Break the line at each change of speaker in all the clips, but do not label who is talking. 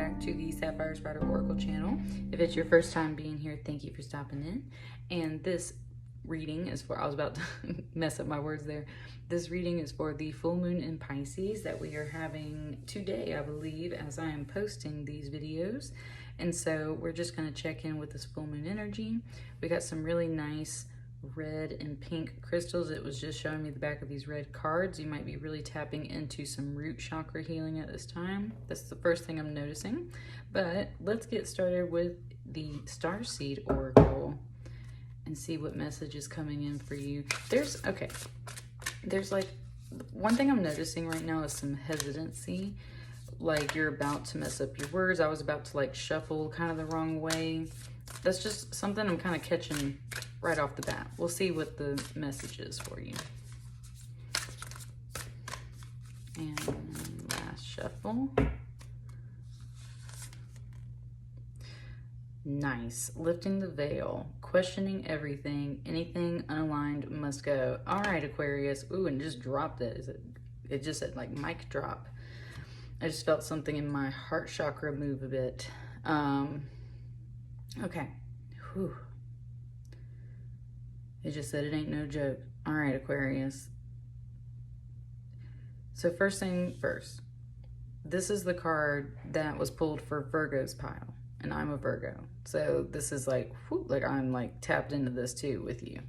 back to the Sapphire Spider Oracle channel. If it's your first time being here, thank you for stopping in. And this reading is for, I was about to mess up my words there. This reading is for the full moon in Pisces that we are having today, I believe, as I am posting these videos. And so we're just going to check in with this full moon energy. We got some really nice red and pink crystals. It was just showing me the back of these red cards. You might be really tapping into some root chakra healing at this time. That's the first thing I'm noticing. But let's get started with the Starseed Oracle and see what message is coming in for you. There's like, one thing I'm noticing right now is some hesitancy. Like you're about to mess up your words. I was about to like shuffle kind of the wrong way. That's just something I'm kind of catching right off the bat. We'll see what the message is for you. And last shuffle. Nice. Lifting the veil. Questioning everything. Anything unaligned must go. All right, Aquarius. Ooh, and just dropped it. It just said like mic drop. I just felt something in my heart chakra move a bit. Okay. Whew. It just said it ain't no joke. All right, Aquarius. So first thing first, this is the card that was pulled for Virgo's pile, and I'm a Virgo. So this is like, whew, like I'm like tapped into this too with you.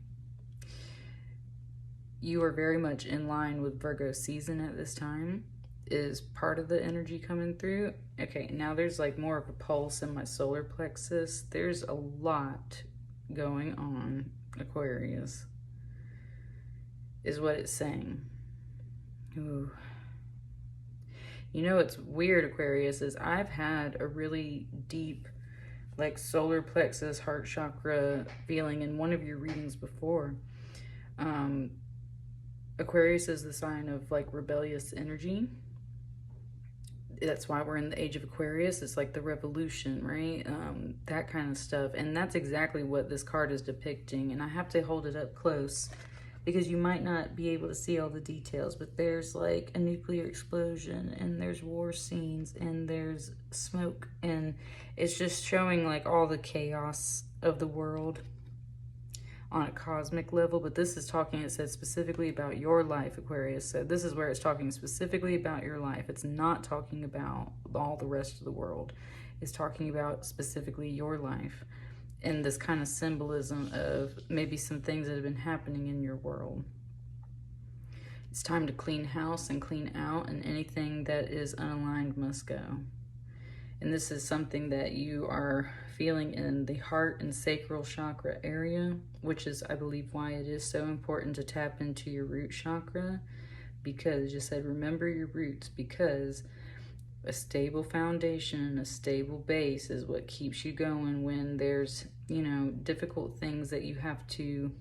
You are very much in line with Virgo season at this time, is part of the energy coming through. Okay, now there's like more of a pulse in my solar plexus. There's a lot going on, Aquarius, is what it's saying. Ooh. You know, it's weird, Aquarius, is I've had a really deep like solar plexus, heart chakra feeling in one of your readings before. Aquarius is the sign of like rebellious energy. That's why we're in the age of Aquarius. It's like the revolution, right? That kind of stuff. And that's exactly what this card is depicting. And I have to hold it up close because you might not be able to see all the details, but there's like a nuclear explosion and there's war scenes and there's smoke, and it's just showing like all the chaos of the world on a cosmic level. But this is talking, it says specifically about your life, Aquarius. So this is where it's talking specifically about your life. It's not talking about all the rest of the world. It's talking about specifically your life and this kind of symbolism of maybe some things that have been happening in your world. It's time to clean house and clean out, and anything that is unaligned must go. And this is something that you are feeling in the heart and sacral chakra area, which is, I believe, why it is so important to tap into your root chakra, because it just said, remember your roots, because a stable foundation, a stable base is what keeps you going when there's, you know, difficult things that you have to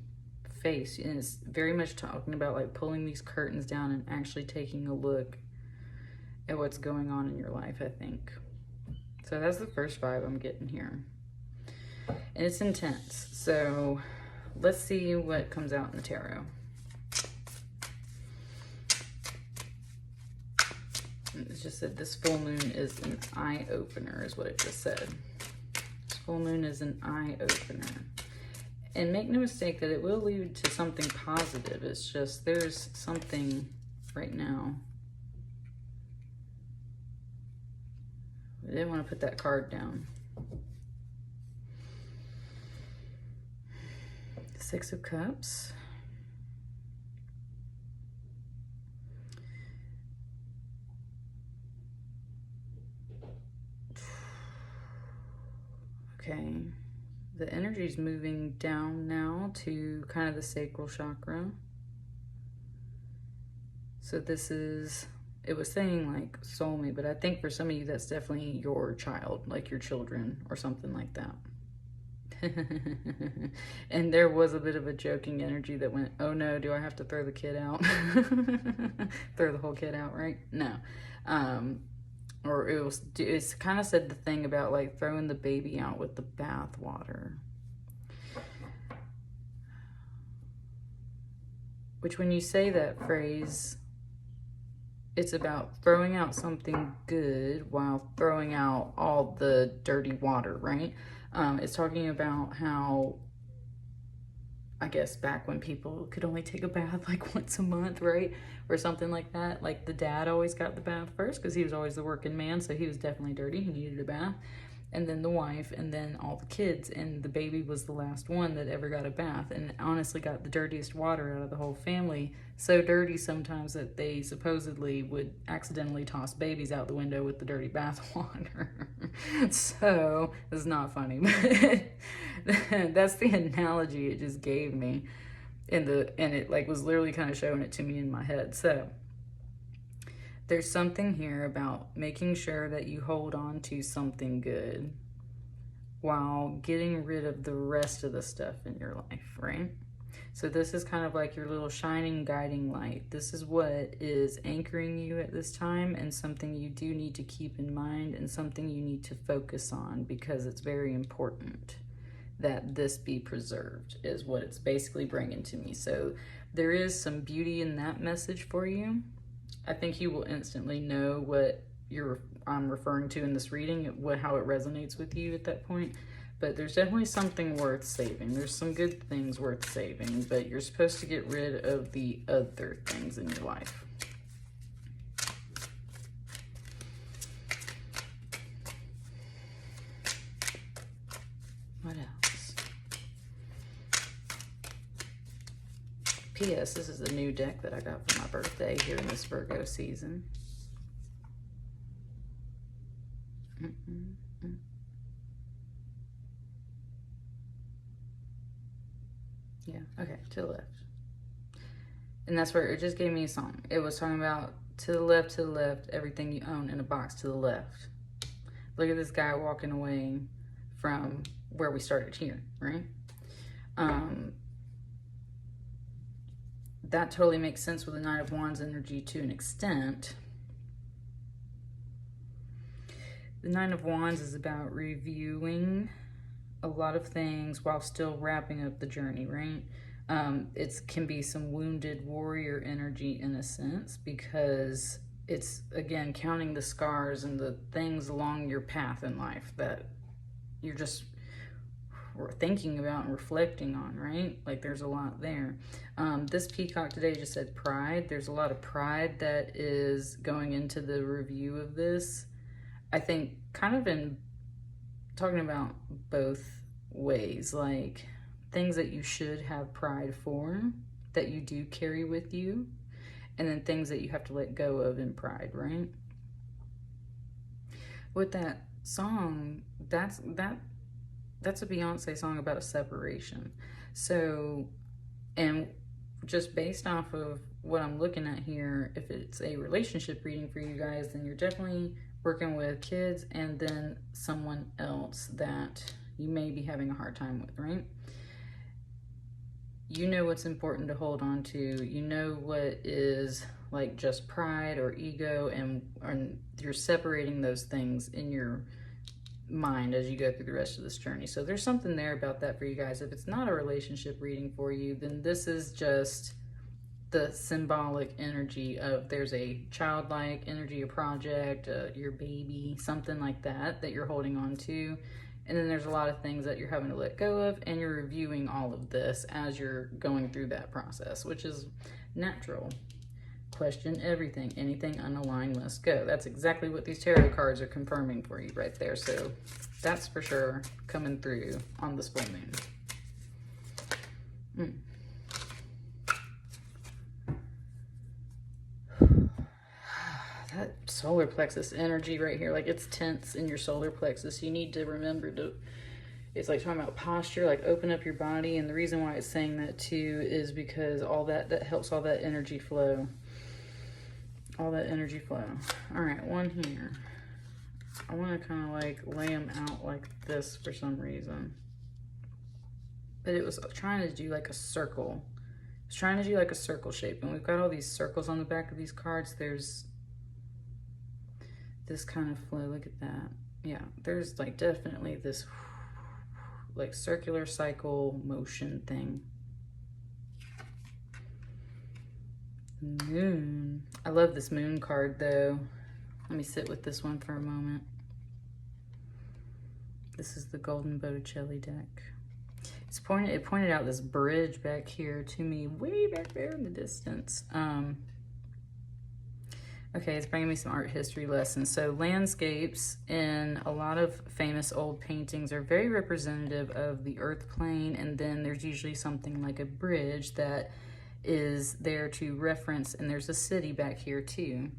face. And it's very much talking about like pulling these curtains down and actually taking a look at what's going on in your life, I think. So that's the first vibe I'm getting here. And it's intense. So let's see what comes out in the tarot. It just said this full moon is an eye-opener, is what it just said. This full moon is an eye-opener. And make no mistake that it will lead to something positive. It's just there's something right now. I didn't want to put that card down. Six of Cups. Okay. The energy is moving down now to kind of the sacral chakra. So this is, it was saying like soulmate, but I think for some of you that's definitely your child, like your children or something like that. And there was a bit of a joking energy that went, oh no, do I have to throw the kid out? Throw the whole kid out, right? No. Or it's kind of said the thing about like throwing the baby out with the bath water. Which when you say that phrase, it's about throwing out something good while throwing out all the dirty water, right? It's talking about how, I guess back when people could only take a bath like once a month, right? Or something like that. Like the dad always got the bath first because he was always the working man, so he was definitely dirty. He needed a bath. And then the wife, and then all the kids, and the baby was the last one that ever got a bath, and honestly got the dirtiest water out of the whole family. So dirty sometimes that they supposedly would accidentally toss babies out the window with the dirty bath water. So it's not funny, but that's the analogy it just gave me, and it like was literally kind of showing it to me in my head. So there's something here about making sure that you hold on to something good while getting rid of the rest of the stuff in your life, right? So this is kind of like your little shining guiding light. This is what is anchoring you at this time, and something you do need to keep in mind, and something you need to focus on, because it's very important that this be preserved, is what it's basically bringing to me. So there is some beauty in that message for you. I think you will instantly know what I'm referring to in this reading, how it resonates with you at that point. But there's definitely something worth saving. There's some good things worth saving, but you're supposed to get rid of the other things in your life. What else? P.S. This is a new deck that I got for my birthday here in this Virgo season. Yeah, okay, to the left. And that's where it just gave me a song. It was talking about to the left, everything you own in a box to the left. Look at this guy walking away from where we started here, right? That totally makes sense with the Knight of Wands energy to an extent. The Knight of Wands is about reviewing a lot of things while still wrapping up the journey, right? It can be some wounded warrior energy in a sense, because it's, again, counting the scars and the things along your path in life that you're just thinking about and reflecting on, right? Like there's a lot there. This peacock today just said pride. There's a lot of pride that is going into the review of this. I think kind of in talking about both ways, like things that you should have pride for, that you do carry with you, and then things that you have to let go of in pride, right? With that song, that's a Beyonce song about a separation. So, and just based off of what I'm looking at here, if it's a relationship reading for you guys, then you're definitely working with kids and then someone else that you may be having a hard time with, right? You know what's important to hold on to. You know what is like just pride or ego, and you're separating those things in your mind as you go through the rest of this journey. So there's something there about that for you guys. If it's not a relationship reading for you, then this is just the symbolic energy of there's a childlike energy, a project, your baby, something like that you're holding on to. And then there's a lot of things that you're having to let go of, and you're reviewing all of this as you're going through that process, which is natural. Question everything. Anything unaligned must go. That's exactly what these tarot cards are confirming for you right there. So that's for sure coming through on this full moon. That solar plexus energy right here, like it's tense in your solar plexus. You need to remember to, it's like talking about posture, like open up your body. And the reason why it's saying that too is because all that helps all that energy flow. All that energy flow. All right, one here. I want to kind of like lay them out like this for some reason. But it was trying to do like a circle. It's trying to do like a circle shape. And we've got all these circles on the back of these cards. There's this kind of flow. Look at that. Yeah, there's like definitely this like circular cycle motion thing. The moon. I love this moon card though. Let me sit with this one for a moment. This is the golden Botticelli deck. It pointed out this bridge back here to me, way back there in the distance. Okay, it's bringing me some art history lessons. So landscapes in a lot of famous old paintings are very representative of the earth plane, and then there's usually something like a bridge that is there to reference, and there's a city back here too,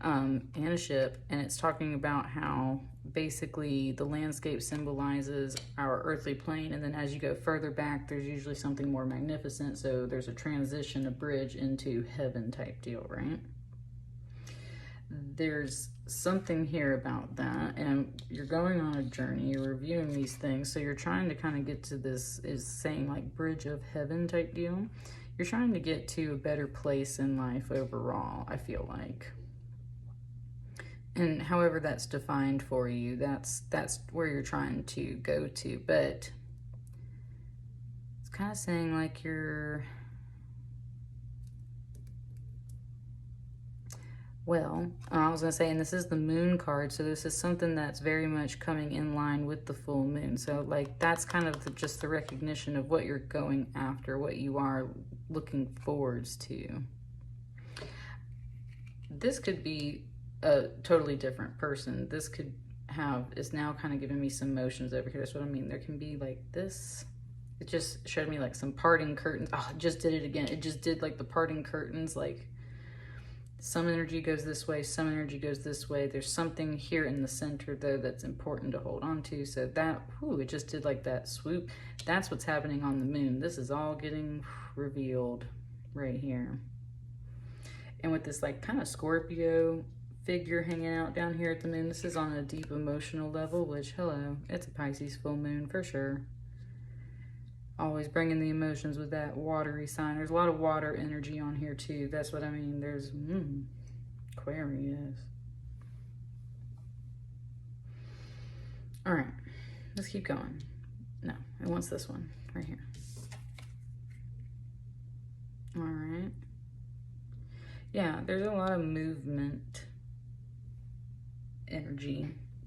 and a ship, and it's talking about how basically the landscape symbolizes our earthly plane, and then as you go further back there's usually something more magnificent, so there's a transition, a bridge into heaven type deal, right? There's something here about that, and you're going on a journey, you're reviewing these things, so you're trying to kind of get to this, is saying like bridge of heaven type deal. You're trying to get to a better place in life overall, I feel like. And however that's defined for you, that's where you're trying to go to. But it's kind of saying like you're, well, I was going to say, and this is the moon card, so this is something that's very much coming in line with the full moon. So like that's kind of just the recognition of what you're going after, what you are looking forwards to. This could be a totally different person. This could have, is now kind of giving me some motions over here. That's what I mean. There can be like this. It just showed me like some parting curtains. Oh, it just did it again. It just did like the parting curtains, like some energy goes this way, some energy goes this way. There's something here in the center though that's important to hold on to. So that, whew, it just did like that swoop. That's what's happening on the moon. This is all getting revealed right here. And with this like kind of Scorpio figure hanging out down here at the moon, this is on a deep emotional level, which, hello, it's a Pisces full moon for sure. Always bringing the emotions with that watery sign. There's a lot of water energy on here too. That's what I mean. There's Aquarius. All right, let's keep going. No, it wants this one right here. All right. Yeah, there's a lot of movement energy.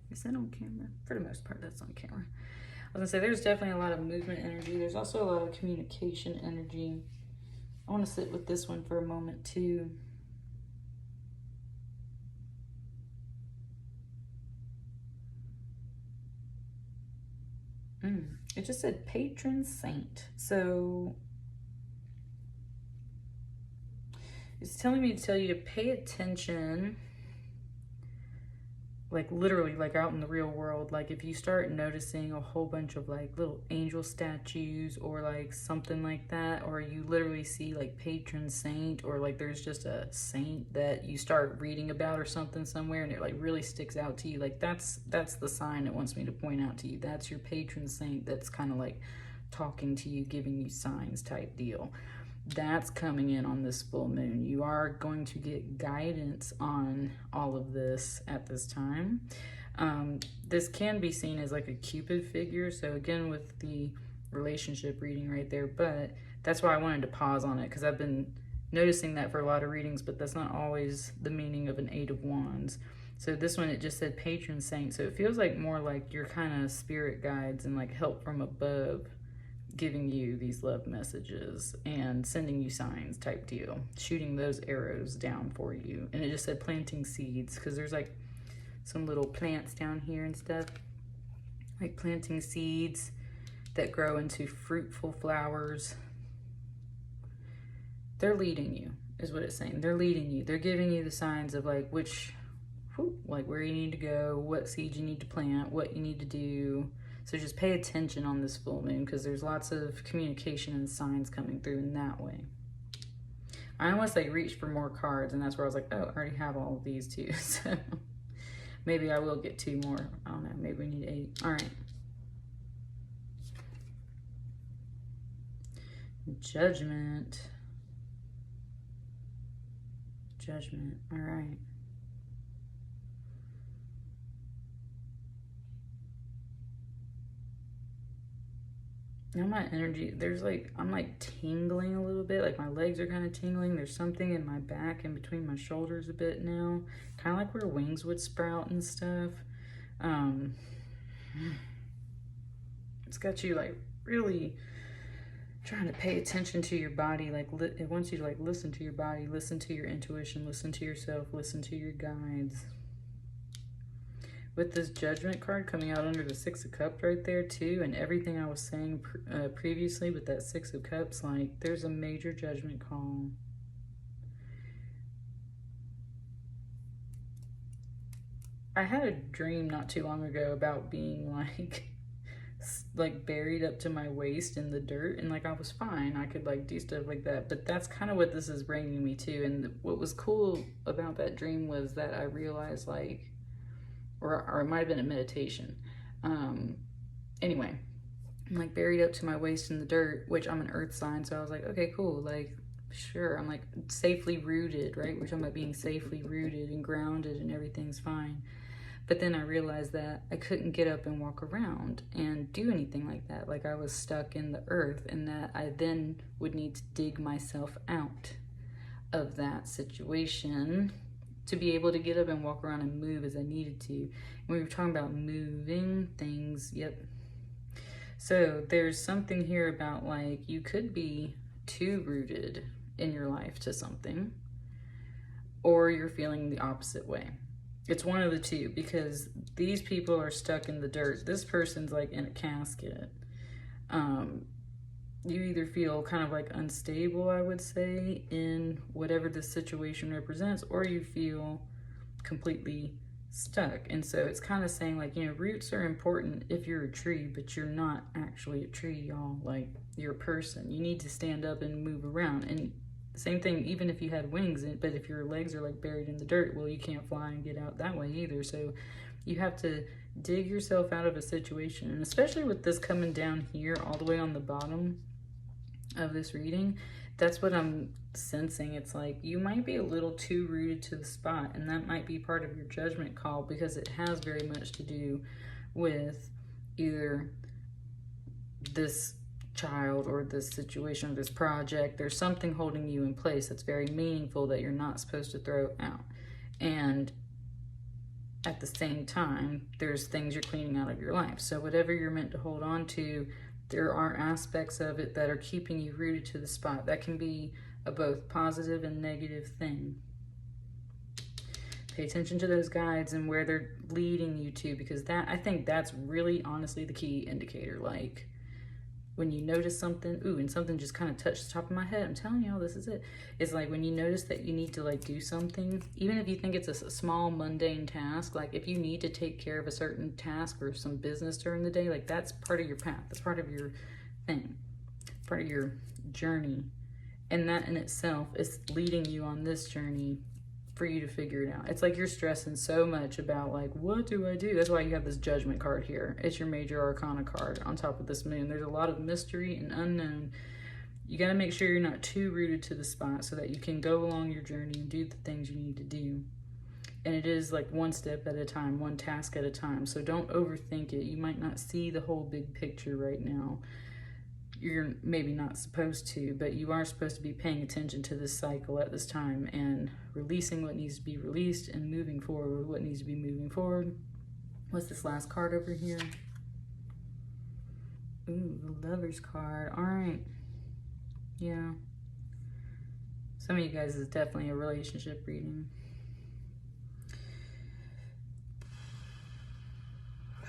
Is that on camera? For the most part, that's on camera. I was gonna say there's definitely a lot of movement energy. There's also a lot of communication energy. I want to sit with this one for a moment too. It just said patron saint. So it's telling me to tell you to pay attention, like literally like out in the real world. Like if you start noticing a whole bunch of like little angel statues or like something like that, or you literally see like patron saint, or like there's just a saint that you start reading about or something somewhere and it like really sticks out to you, like that's the sign it wants me to point out to you. That's your patron saint that's kind of like talking to you, giving you signs type deal. That's coming in on this full moon. You are going to get guidance on all of this at this time. This can be seen as like a Cupid figure. So again, with the relationship reading right there, but that's why I wanted to pause on it, because I've been noticing that for a lot of readings, but that's not always the meaning of an 8 of Wands. So this one, it just said patron saint. So it feels like more like your kind of spirit guides and like help from above giving you these love messages and sending you signs type deal, shooting those arrows down for you. And it just said planting seeds, because there's like some little plants down here and stuff, like planting seeds that grow into fruitful flowers. They're leading you is what it's saying. They're leading you. They're giving you the signs of like like where you need to go, what seeds you need to plant, what you need to do. So just pay attention on this full moon, because there's lots of communication and signs coming through in that way. I almost like reached for more cards, and that's where I was like, oh, I already have all of these too. So maybe I will get 2 more. I don't know, maybe we need 8. All right. Judgment. Judgment. All right. Now my energy, there's like, I'm like tingling a little bit. Like my legs are kind of tingling. There's something in my back in between my shoulders a bit now. Kind of like where wings would sprout and stuff. It's got you like really trying to pay attention to your body. Like it wants you to like listen to your body, listen to your intuition, listen to yourself, listen to your guides. With this Judgment card coming out under the Six of Cups right there too, and everything I was saying previously with that Six of Cups, like there's a major judgment call. I had a dream not too long ago about being like buried up to my waist in the dirt, and like I was fine. I could like do stuff like that, but that's kind of what this is bringing me to. And what was cool about that dream was that I realized like, or it might have been a meditation. Anyway, I'm like buried up to my waist in the dirt, which I'm an earth sign. So I was like, okay, cool. Like, sure. I'm like safely rooted, right? We're talking about being safely rooted and grounded and everything's fine. But then I realized that I couldn't get up and walk around and do anything like that. Like I was stuck in the earth, and that I then would need to dig myself out of that situation to be able to get up and walk around and move as I needed to. And we were talking about moving things, yep. So there's something here about like you could be too rooted in your life to something, or you're feeling the opposite way. It's one of the two, because these people are stuck in the dirt. This person's like in a casket. You either feel kind of like unstable, I would say, in whatever the situation represents, or you feel completely stuck. And so it's kind of saying like, you know, roots are important if you're a tree, but you're not actually a tree, y'all. Like, you're a person. You need to stand up and move around. And same thing, even if you had wings, but if your legs are like buried in the dirt, well, you can't fly and get out that way either. So you have to dig yourself out of a situation. And especially with this coming down here all the way on the bottom of this reading, that's what I'm sensing. It's like you might be a little too rooted to the spot, and that might be part of your judgment call, because it has very much to do with either this child or this situation or this project. There's something holding you in place that's very meaningful that you're not supposed to throw out. And at the same time, there's things you're cleaning out of your life. So whatever you're meant to hold on to, there are aspects of it that are keeping you rooted to the spot. That can be a both positive and negative thing. Pay attention to those guides and where they're leading you to, because that, I think that's really honestly the key indicator. Like when you notice something, ooh, and something just kind of touched the top of my head, I'm telling y'all, this is it. It's like when you notice that you need to like do something, even if you think it's a small mundane task, like if you need to take care of a certain task or some business during the day, like that's part of your path. That's part of your thing, part of your journey. And that in itself is leading you on this journey for you to figure it out. It's like you're stressing so much about like, what do I do? That's why you have this Judgment card here. It's your major arcana card on top of this moon. There's a lot of mystery and unknown. You got to make sure you're not too rooted to the spot so that you can go along your journey and do the things you need to do. And it is like one step at a time, one task at a time. So don't overthink it. You might not see the whole big picture right now. You're maybe not supposed to, but you are supposed to be paying attention to this cycle at this time and releasing what needs to be released and moving forward with what needs to be moving forward. What's this last card over here? Ooh, the Lover's card. All right. Yeah. Some of you guys is definitely a relationship reading.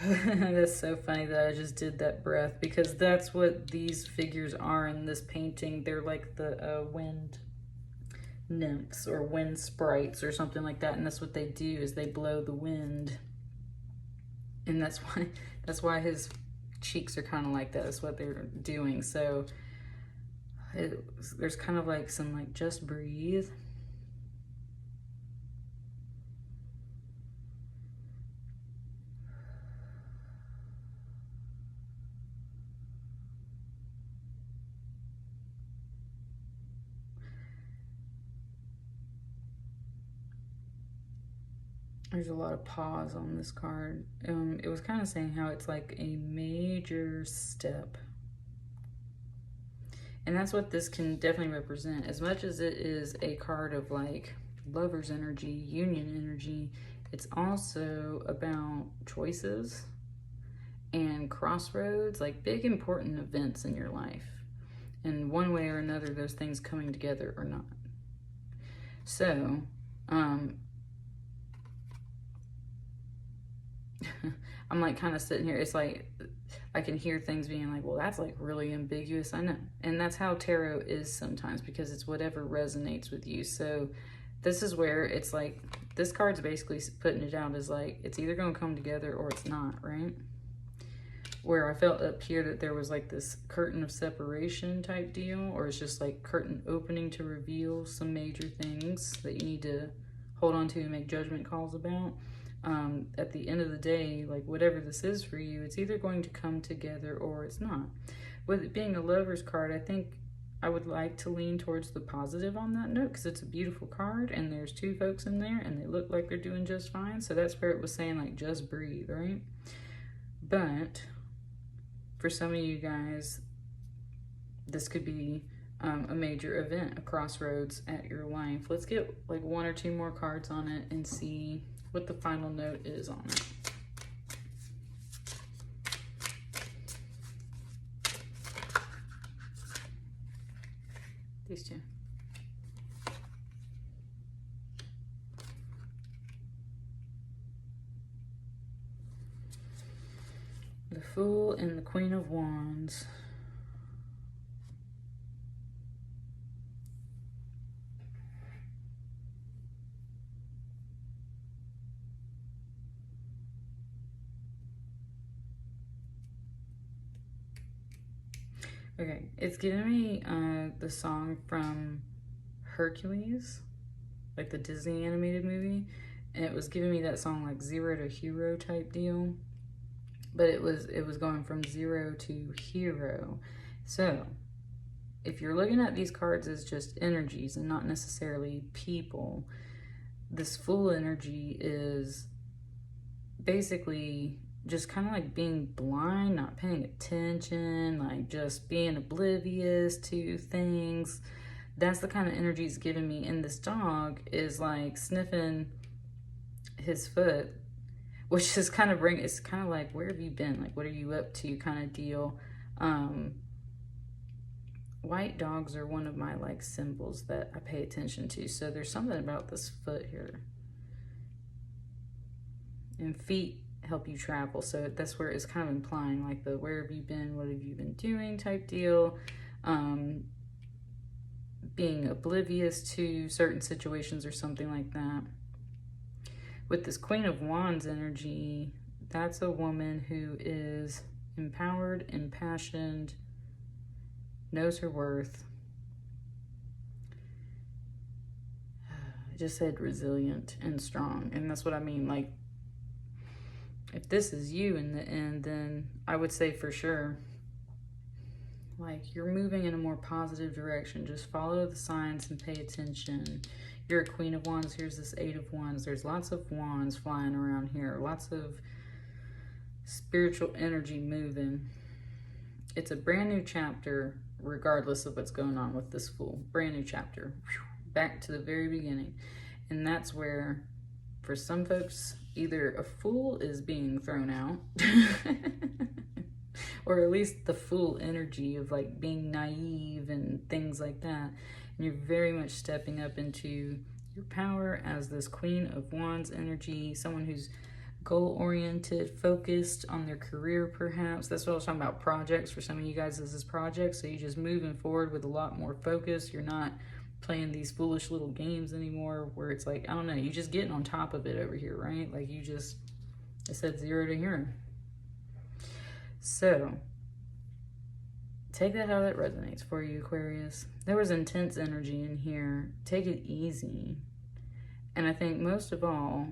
That's so funny that I just did that breath, because that's what these figures are in this painting. They're like the wind nymphs or wind sprites or something like that, and that's what they do, is they blow the wind. And that's why his cheeks are kind of like that. That's what they're doing. So there's kind of like some like just breathe. There's a lot of pause on this card. It was kind of saying how it's like a major step And that's what this can definitely represent. As much as it is a card of like lover's energy, union energy, it's also about choices and crossroads, like big important events in your life. And one way or another, those things coming together or not. So, I'm like kind of sitting here. It's like I can hear things being like, well, that's like really ambiguous. I know. And that's how tarot is sometimes, because it's whatever resonates with you. So this is where it's like, this card's basically putting it out as like, it's either going to come together or it's not, right? Where I felt up here that there was like this curtain of separation type deal, or it's just like curtain opening to reveal some major things that you need to hold on to and make judgment calls about. At the end of the day, like whatever this is for you, it's either going to come together or it's not. With it being a lover's card, I think I would like to lean towards the positive on that note, because it's a beautiful card and there's two folks in there and they look like they're doing just fine. So that's where it was saying like, just breathe, right? But for some of you guys, this could be a major event, a crossroads at your life. Let's get like one or two more cards on it and see what the final note is on it. These two. The Fool and the Queen of Wands. Okay, it's giving me the song from Hercules, like the Disney animated movie, and it was giving me that song like Zero to Hero type deal, but it was going from zero to hero. So if you're looking at these cards as just energies and not necessarily people, this Fool energy is basically just kind of like being blind, not paying attention, like just being oblivious to things. That's the kind of energy it's giving me. And this dog is like sniffing his foot, which is kind of it's kind of like, where have you been? Like, what are you up to kind of deal. White dogs are one of my like symbols that I pay attention to. So there's something about this foot here. And feet help you travel, so that's where it's kind of implying like the where have you been, what have you been doing type deal. Being oblivious to certain situations or something like that. With this Queen of Wands energy, that's a woman who is empowered, impassioned, knows her worth. I just said resilient and strong, and that's what I mean. Like, if this is you in the end, then I would say for sure, like, you're moving in a more positive direction. Just follow the signs and pay attention. You're a Queen of Wands. Here's this Eight of Wands. There's lots of wands flying around here. Lots of spiritual energy moving. It's a brand new chapter, regardless of what's going on with this Fool. Brand new chapter. Back to the very beginning. And that's where, for some folks, either a Fool is being thrown out, or at least the Fool energy of like being naive and things like that. And you're very much stepping up into your power as this Queen of Wands energy, someone who's goal-oriented, focused on their career perhaps. That's what I was talking about, projects. For some of you guys, this is projects, so you're just moving forward with a lot more focus. You're not playing these foolish little games anymore where it's like, I don't know, you just getting on top of it over here, right? Like you just, I said zero to hero. So take that how that resonates for you, Aquarius. There was intense energy in here. Take it easy. And I think most of all,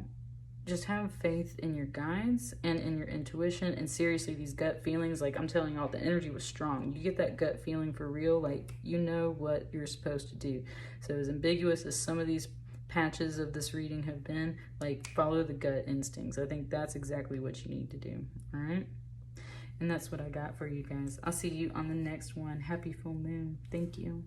just have faith in your guides and in your intuition. And seriously, these gut feelings, like I'm telling y'all, the energy was strong. You get that gut feeling for real, like you know what you're supposed to do. So as ambiguous as some of these patches of this reading have been, like follow the gut instincts. I think that's exactly what you need to do. All right. And that's what I got for you guys. I'll see you on the next one. Happy full moon. Thank you.